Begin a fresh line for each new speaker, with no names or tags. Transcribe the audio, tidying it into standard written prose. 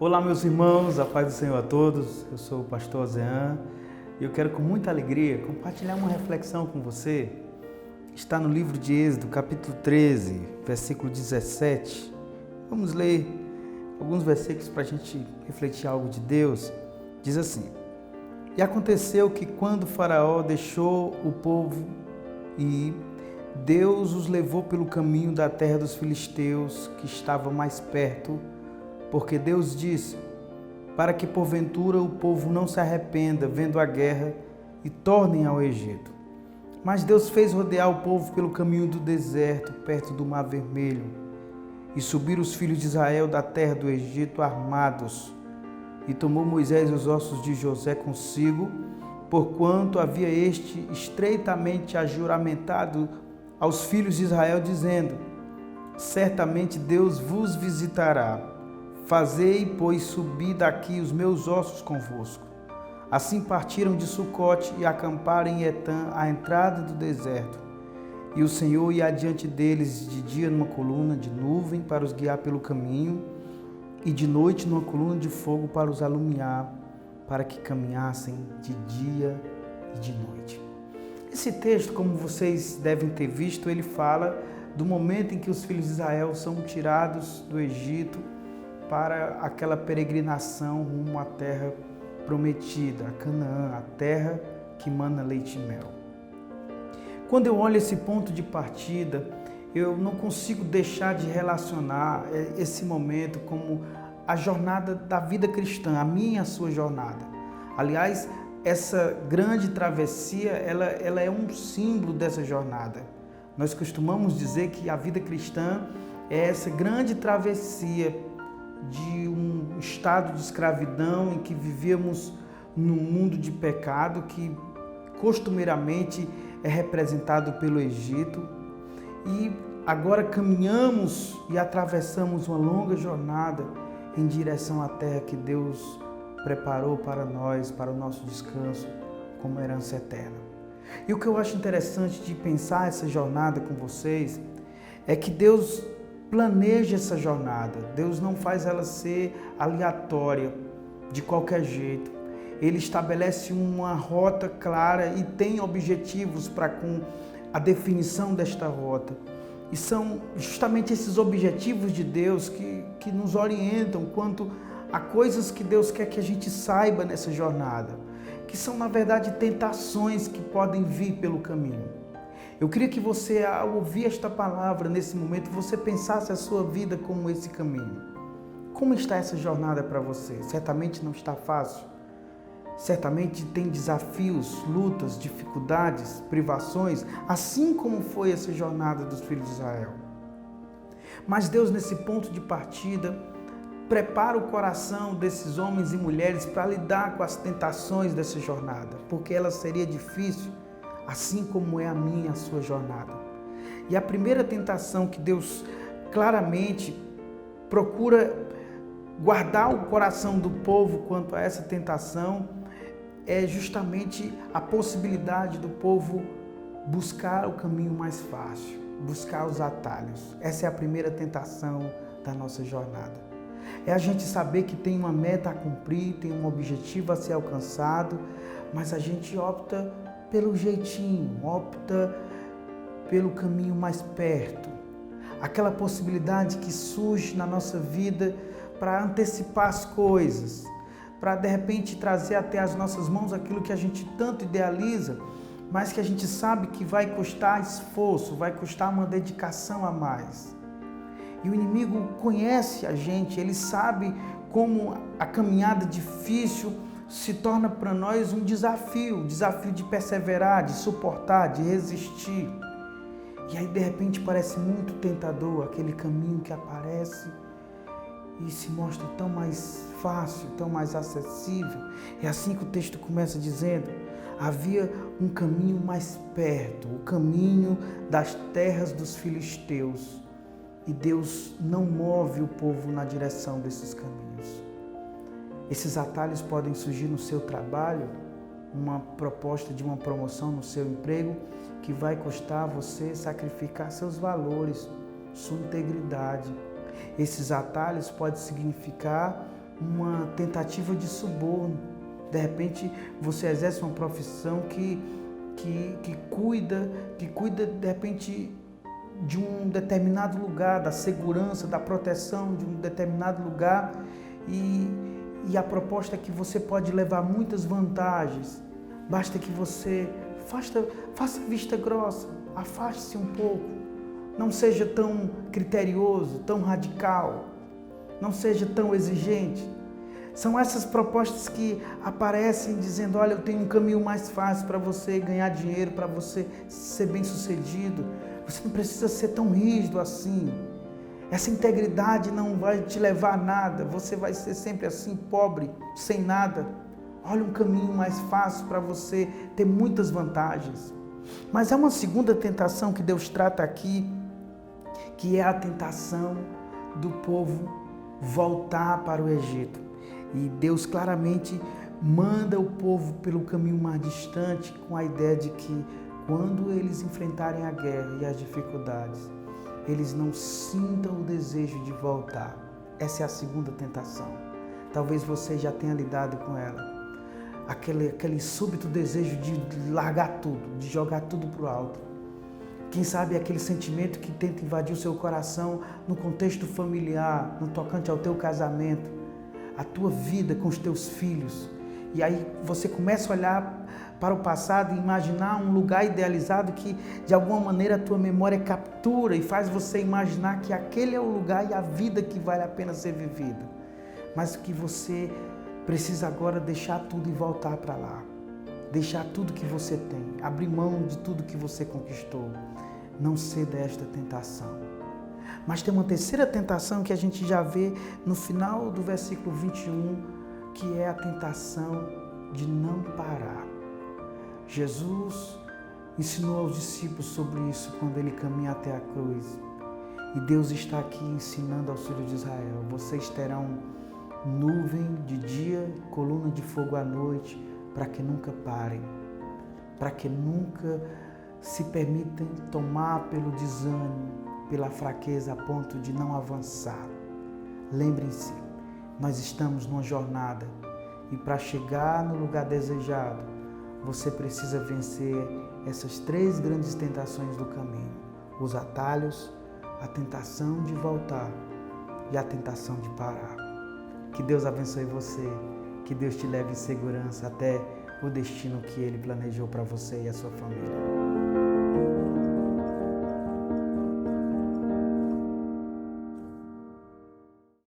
Olá, meus irmãos, a paz do Senhor a todos. Eu sou o pastor Zean e eu quero com muita alegria compartilhar uma reflexão com você. Está no livro de Êxodo, capítulo 13, versículo 17. Vamos ler alguns versículos para a gente refletir algo de Deus. Diz assim: E aconteceu que quando Faraó deixou o povo ir, Deus os levou pelo caminho da terra dos filisteus, que estava mais perto, porque Deus disse, para que porventura o povo não se arrependa vendo a guerra e tornem ao Egito. Mas Deus fez rodear o povo pelo caminho do deserto, perto do Mar Vermelho, e subiram os filhos de Israel da terra do Egito armados. E tomou Moisés os ossos de José consigo, porquanto havia este estreitamente ajuramentado aos filhos de Israel, dizendo, certamente Deus vos visitará. Fazei, pois, subir daqui os meus ossos convosco. Assim partiram de Sucote e acamparam em Etã, à entrada do deserto. E o Senhor ia adiante deles de dia numa coluna de nuvem para os guiar pelo caminho, e de noite numa coluna de fogo para os alumiar, para que caminhassem de dia e de noite. Esse texto, como vocês devem ter visto, ele fala do momento em que os filhos de Israel são tirados do Egito para aquela peregrinação rumo à terra prometida, a Canaã, a terra que mana leite e mel. Quando eu olho esse ponto de partida, eu não consigo deixar de relacionar esse momento como a jornada da vida cristã, a minha e a sua jornada. Aliás, essa grande travessia, ela é um símbolo dessa jornada. Nós costumamos dizer que a vida cristã é essa grande travessia de um estado de escravidão em que vivíamos num mundo de pecado que costumeiramente é representado pelo Egito, e agora caminhamos e atravessamos uma longa jornada em direção à terra que Deus preparou para nós, para o nosso descanso, como herança eterna. E o que eu acho interessante de pensar essa jornada com vocês é que Deus planeja essa jornada. Deus não faz ela ser aleatória, de qualquer jeito. Ele estabelece uma rota clara e tem objetivos para com a definição desta rota. E são justamente esses objetivos de Deus que nos orientam quanto a coisas que Deus quer que a gente saiba nessa jornada, que são, na verdade, tentações que podem vir pelo caminho. Eu queria que você, ao ouvir esta palavra nesse momento, você pensasse a sua vida como esse caminho. Como está essa jornada para você? Certamente não está fácil. Certamente tem desafios, lutas, dificuldades, privações, assim como foi essa jornada dos filhos de Israel. Mas Deus, nesse ponto de partida, prepara o coração desses homens e mulheres para lidar com as tentações dessa jornada, porque ela seria difícil, assim como é a minha e a sua jornada. E a primeira tentação que Deus claramente procura guardar o coração do povo quanto a essa tentação é justamente a possibilidade do povo buscar o caminho mais fácil, buscar os atalhos. Essa é a primeira tentação da nossa jornada. É a gente saber que tem uma meta a cumprir, tem um objetivo a ser alcançado, mas a gente opta pelo jeitinho, opta pelo caminho mais perto. Aquela possibilidade que surge na nossa vida para antecipar as coisas, para de repente trazer até as nossas mãos aquilo que a gente tanto idealiza, mas que a gente sabe que vai custar esforço, vai custar uma dedicação a mais. E o inimigo conhece a gente, ele sabe como a caminhada difícil se torna para nós um desafio de perseverar, de suportar, de resistir. E aí de repente parece muito tentador aquele caminho que aparece e se mostra tão mais fácil, tão mais acessível. É assim que o texto começa dizendo, havia um caminho mais perto, o caminho das terras dos filisteus. E Deus não move o povo na direção desses caminhos. Esses atalhos podem surgir no seu trabalho, uma proposta de uma promoção no seu emprego que vai custar a você sacrificar seus valores, sua integridade. Esses atalhos podem significar uma tentativa de suborno. De repente, você exerce uma profissão que cuida, de repente, de um determinado lugar, da segurança, da proteção de um determinado lugar, e a proposta é que você pode levar muitas vantagens. Basta que você faça vista grossa, afaste-se um pouco, não seja tão criterioso, tão radical, não seja tão exigente. São essas propostas que aparecem dizendo, olha, eu tenho um caminho mais fácil para você ganhar dinheiro, para você ser bem-sucedido. Você não precisa ser tão rígido assim. Essa integridade não vai te levar a nada. Você vai ser sempre assim, pobre, sem nada. Olha um caminho mais fácil para você ter muitas vantagens. Mas há uma segunda tentação que Deus trata aqui, que é a tentação do povo voltar para o Egito. E Deus claramente manda o povo pelo caminho mais distante, com a ideia de que quando eles enfrentarem a guerra e as dificuldades, eles não sintam o desejo de voltar. Essa é a segunda tentação. Talvez você já tenha lidado com ela. Aquele súbito desejo de largar tudo, de jogar tudo para o alto. Quem sabe aquele sentimento que tenta invadir o seu coração no contexto familiar, no tocante ao teu casamento, a tua vida com os teus filhos. E aí você começa a olhar para o passado e imaginar um lugar idealizado que de alguma maneira a tua memória captura e faz você imaginar que aquele é o lugar e a vida que vale a pena ser vivida. Mas que você precisa agora deixar tudo e voltar para lá. Deixar tudo que você tem, abrir mão de tudo que você conquistou. Não ceda a esta tentação. Mas tem uma terceira tentação que a gente já vê no final do versículo 21, que é a tentação de não parar. Jesus ensinou aos discípulos sobre isso quando ele caminha até a cruz. E Deus está aqui ensinando aos filhos de Israel. Vocês terão nuvem de dia, coluna de fogo à noite, para que nunca parem, para que nunca se permitam tomar pelo desânimo, pela fraqueza a ponto de não avançar. Lembrem-se, nós estamos numa jornada e para chegar no lugar desejado, você precisa vencer essas 3 grandes tentações do caminho: os atalhos, a tentação de voltar e a tentação de parar. Que Deus abençoe você, que Deus te leve em segurança até o destino que Ele planejou para você e a sua família.